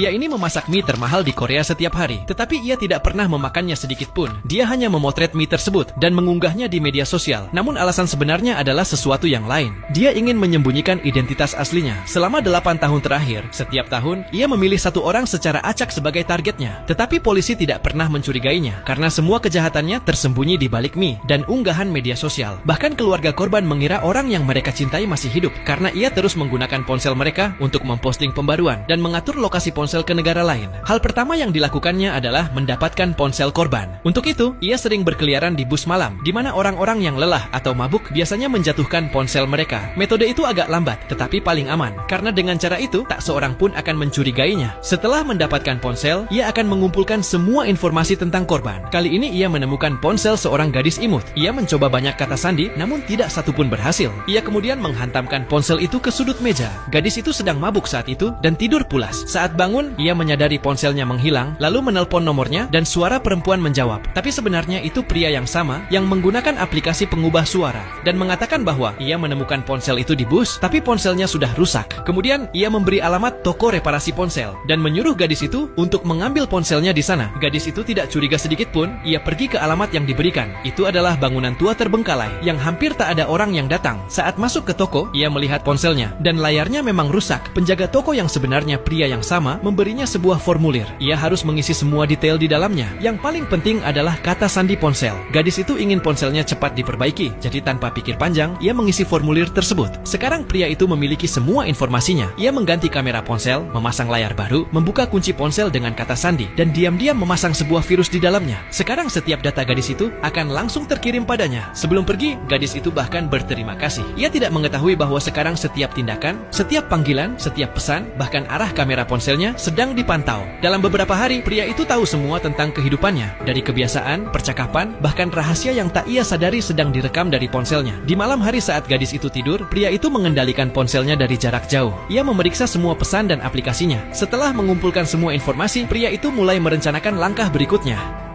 Pria ini memasak mie termahal di Korea setiap hari, tetapi ia tidak pernah memakannya sedikit pun. Dia hanya memotret mie tersebut dan mengunggahnya di media sosial. Namun alasan sebenarnya adalah sesuatu yang lain. Dia ingin menyembunyikan identitas aslinya. Selama 8 tahun terakhir, setiap tahun, ia memilih satu orang secara acak sebagai targetnya. Tetapi polisi tidak pernah mencurigainya, karena semua kejahatannya tersembunyi di balik mie dan unggahan media sosial. Bahkan keluarga korban mengira orang yang mereka cintai masih hidup, karena ia terus menggunakan ponsel mereka untuk memposting pembaruan dan mengatur lokasi ponsel ke negara lain. Hal pertama yang dilakukannya adalah mendapatkan ponsel korban. Untuk itu, ia sering berkeliaran di bus malam, di mana orang-orang yang lelah atau mabuk biasanya menjatuhkan ponsel mereka. Metode itu agak lambat, tetapi paling aman, karena dengan cara itu, tak seorang pun akan mencurigainya. Setelah mendapatkan ponsel, ia akan mengumpulkan semua informasi tentang korban. Kali ini ia menemukan ponsel seorang gadis imut. Ia mencoba banyak kata sandi, namun tidak satupun berhasil. Ia kemudian menghantamkan ponsel itu ke sudut meja. Gadis itu sedang mabuk saat itu dan tidur pulas. Saat bangun, ia menyadari ponselnya menghilang, lalu menelpon nomornya dan suara perempuan menjawab. Tapi sebenarnya itu pria yang sama yang menggunakan aplikasi pengubah suara dan mengatakan bahwa ia menemukan ponsel itu di bus, tapi ponselnya sudah rusak. Kemudian ia memberi alamat toko reparasi ponsel dan menyuruh gadis itu untuk mengambil ponselnya di sana. Gadis itu tidak curiga sedikit pun. Ia pergi ke alamat yang diberikan. Itu adalah bangunan tua terbengkalai yang hampir tak ada orang yang datang. Saat masuk ke toko, ia melihat ponselnya dan layarnya memang rusak. Penjaga toko yang sebenarnya pria yang sama memberinya sebuah formulir. Ia harus mengisi semua detail di dalamnya. Yang paling penting adalah kata sandi ponsel. Gadis itu ingin ponselnya cepat diperbaiki, jadi tanpa pikir panjang, ia mengisi formulir tersebut. Sekarang pria itu memiliki semua informasinya. Ia mengganti kamera ponsel, memasang layar baru, membuka kunci ponsel dengan kata sandi, dan diam-diam memasang sebuah virus di dalamnya. Sekarang setiap data gadis itu akan langsung terkirim padanya. Sebelum pergi, gadis itu bahkan berterima kasih. Ia tidak mengetahui bahwa sekarang setiap tindakan, setiap panggilan, setiap pesan, bahkan arah kamera ponselnya sedang dipantau. Dalam beberapa hari, pria itu tahu semua tentang kehidupannya. Dari kebiasaan, percakapan, bahkan rahasia yang tak ia sadari sedang direkam dari ponselnya. Di malam hari saat gadis itu tidur, pria itu mengendalikan ponselnya dari jarak jauh. Ia memeriksa semua pesan dan aplikasinya. Setelah mengumpulkan semua informasi, pria itu mulai merencanakan langkah berikutnya.